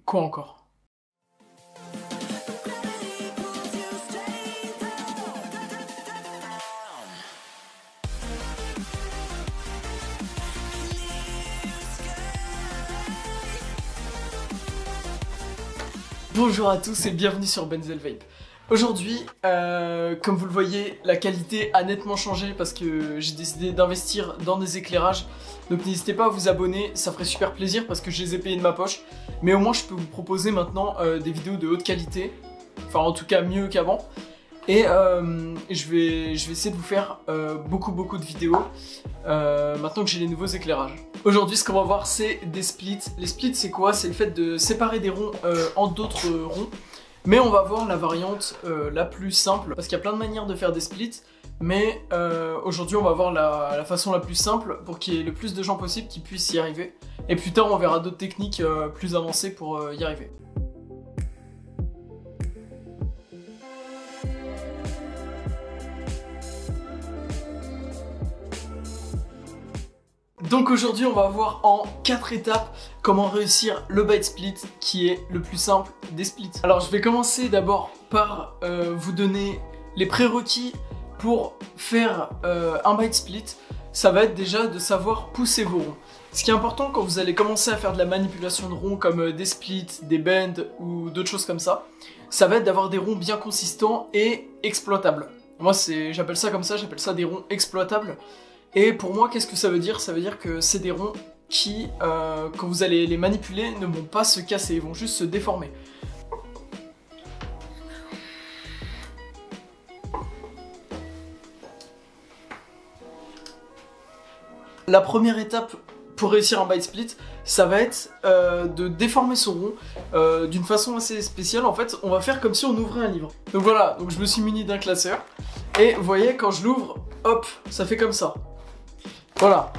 Quoi encore? Bonjour à tous et bienvenue sur Benzel Vape. Aujourd'hui, comme vous le voyez, la qualité a nettement changé parce que j'ai décidé d'investir dans des éclairages. Donc n'hésitez pas à vous abonner, ça ferait super plaisir parce que je les ai payés de ma poche. Mais au moins je peux vous proposer maintenant des vidéos de haute qualité. Enfin en tout cas mieux qu'avant. Et je vais essayer de vous faire beaucoup de vidéos maintenant que j'ai les nouveaux éclairages. Aujourd'hui ce qu'on va voir c'est des splits. Les splits c'est quoi? C'est le fait de séparer des ronds en d'autres ronds. Mais on va voir la variante la plus simple, parce qu'il y a plein de manières de faire des splits, mais aujourd'hui on va voir la façon la plus simple pour qu'il y ait le plus de gens possible qui puissent y arriver. Et plus tard on verra d'autres techniques plus avancées pour y arriver. Donc aujourd'hui on va voir en 4 étapes comment réussir le bite split qui est le plus simple des splits. Alors je vais commencer d'abord par vous donner les prérequis pour faire un bite split. Ça va être déjà de savoir pousser vos ronds. Ce qui est important quand vous allez commencer à faire de la manipulation de ronds comme des splits, des bends ou d'autres choses comme ça va être d'avoir des ronds bien consistants et exploitables. Moi j'appelle ça comme ça, j'appelle ça des ronds exploitables. Et pour moi, qu'est-ce que ça veut dire? Ça veut dire que c'est des ronds qui, quand vous allez les manipuler, ne vont pas se casser, ils vont juste se déformer. La première étape pour réussir un bite split, ça va être de déformer son rond d'une façon assez spéciale. En fait, on va faire comme si on ouvrait un livre. Donc voilà, donc je me suis muni d'un classeur. Et vous voyez, quand je l'ouvre, hop, ça fait comme ça. Voilà,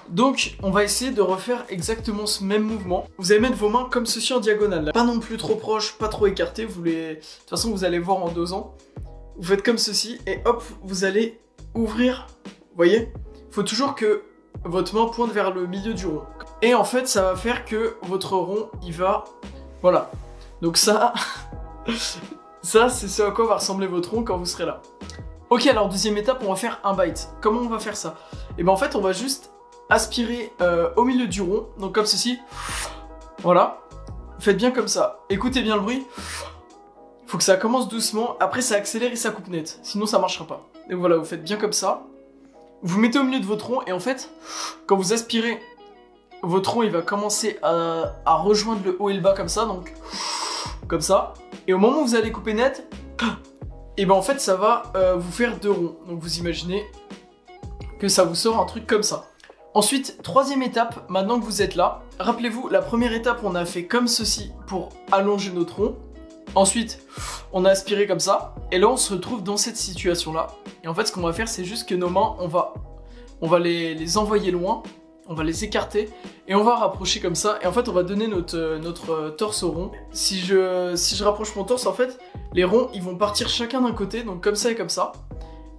donc on va essayer de refaire exactement ce même mouvement. Vous allez mettre vos mains comme ceci en diagonale, pas non plus trop proche, pas trop écarté. De toute façon vous allez voir en dosant. Vous faites comme ceci et hop, vous allez ouvrir, vous voyez. Il faut toujours que votre main pointe vers le milieu du rond. Et en fait ça va faire que votre rond, il va, voilà. Donc ça, ça c'est ce à quoi va ressembler votre rond quand vous serez là. Ok, alors deuxième étape, on va faire un bite. Comment on va faire ça? Et ben en fait, on va juste aspirer au milieu du rond, donc comme ceci. Voilà. Faites bien comme ça. Écoutez bien le bruit. Faut que ça commence doucement. Après, ça accélère et ça coupe net. Sinon, ça marchera pas. Donc voilà, vous faites bien comme ça. Vous mettez au milieu de votre rond et en fait, quand vous aspirez, votre rond il va commencer à rejoindre le haut et le bas comme ça, donc comme ça. Et au moment où vous allez couper net, et ben en fait ça va vous faire deux ronds. Donc vous imaginez que ça vous sort un truc comme ça. Ensuite, troisième étape, maintenant que vous êtes là, rappelez-vous, la première étape on a fait comme ceci pour allonger notre rond. Ensuite, on a aspiré comme ça. Et là on se retrouve dans cette situation là. Et en fait ce qu'on va faire c'est juste que nos mains, on va les envoyer loin. On va les écarter et on va rapprocher comme ça. Et en fait on va donner notre torse au rond. Si je rapproche mon torse, en fait les ronds ils vont partir chacun d'un côté, donc comme ça et comme ça.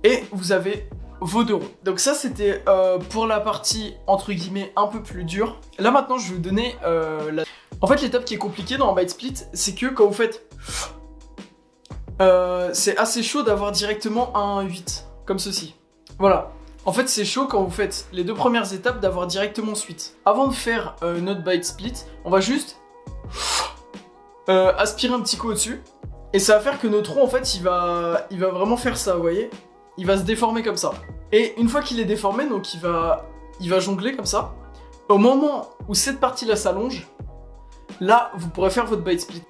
Et vous avez vos deux ronds. Donc ça c'était pour la partie entre guillemets un peu plus dure. Là maintenant je vais vous donner En fait l'étape qui est compliquée dans un bite split, c'est que quand vous faites c'est assez chaud d'avoir directement un 8 comme ceci. Voilà. En fait c'est chaud quand vous faites les deux premières étapes d'avoir directement suite. Avant de faire notre bite split, on va juste aspirer un petit coup au-dessus. Et ça va faire que notre rond en fait il va vraiment faire ça, vous voyez. Il va se déformer comme ça. Et une fois qu'il est déformé, donc il va jongler comme ça. Au moment où cette partie là s'allonge, là vous pourrez faire votre bite split.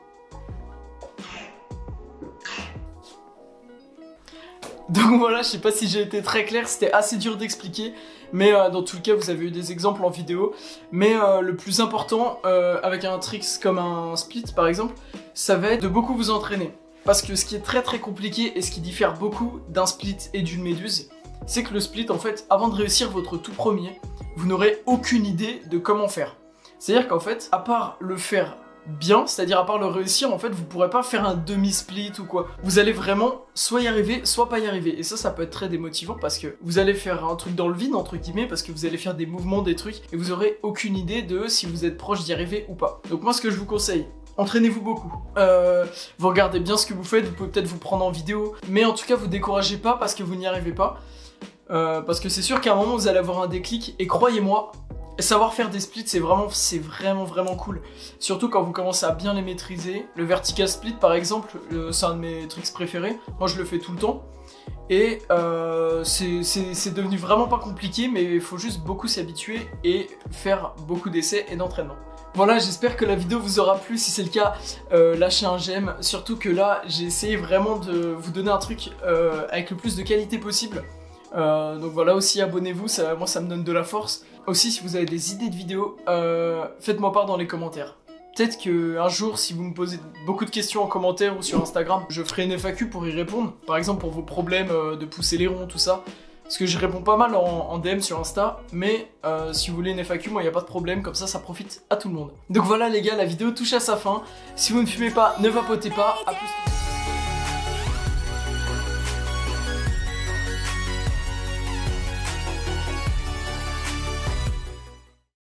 Donc voilà, je sais pas si j'ai été très clair, c'était assez dur d'expliquer, mais dans tout le cas vous avez eu des exemples en vidéo. Mais le plus important avec un trick comme un split par exemple, ça va être de beaucoup vous entraîner. Parce que ce qui est très compliqué et ce qui diffère beaucoup d'un split et d'une méduse, c'est que le split en fait, avant de réussir votre tout premier, vous n'aurez aucune idée de comment faire. C'est à dire qu'en fait, à part le faire bien, c'est-à-dire à part le réussir, en fait, vous pourrez pas faire un demi-split ou quoi. Vous allez vraiment soit y arriver, soit pas y arriver. Et ça peut être très démotivant parce que vous allez faire un truc dans le vide, entre guillemets, parce que vous allez faire des mouvements, des trucs, et vous aurez aucune idée de si vous êtes proche d'y arriver ou pas. Donc moi, ce que je vous conseille, entraînez-vous beaucoup. Vous regardez bien ce que vous faites, vous pouvez peut-être vous prendre en vidéo, mais en tout cas, vous découragez pas parce que vous n'y arrivez pas. Parce que c'est sûr qu'à un moment, vous allez avoir un déclic, et croyez-moi, savoir faire des splits, c'est vraiment cool. Surtout quand vous commencez à bien les maîtriser. Le vertical split, par exemple, c'est un de mes tricks préférés. Moi, je le fais tout le temps. Et c'est devenu vraiment pas compliqué, mais il faut juste beaucoup s'y habituer et faire beaucoup d'essais et d'entraînement. Voilà, j'espère que la vidéo vous aura plu. Si c'est le cas, lâchez un j'aime. Surtout que là, j'ai essayé vraiment de vous donner un truc avec le plus de qualité possible. Donc voilà, aussi abonnez-vous, moi ça me donne de la force. Aussi, si vous avez des idées de vidéos, faites-moi part dans les commentaires. Peut-être qu'un jour, si vous me posez beaucoup de questions en commentaire ou sur Instagram, je ferai une FAQ pour y répondre. Par exemple pour vos problèmes de pousser les ronds, tout ça. Parce que je réponds pas mal en DM sur Insta, mais si vous voulez une FAQ, moi y a pas de problème, comme ça profite à tout le monde. Donc voilà les gars, la vidéo touche à sa fin. Si vous ne fumez pas, ne vapotez pas, à plus.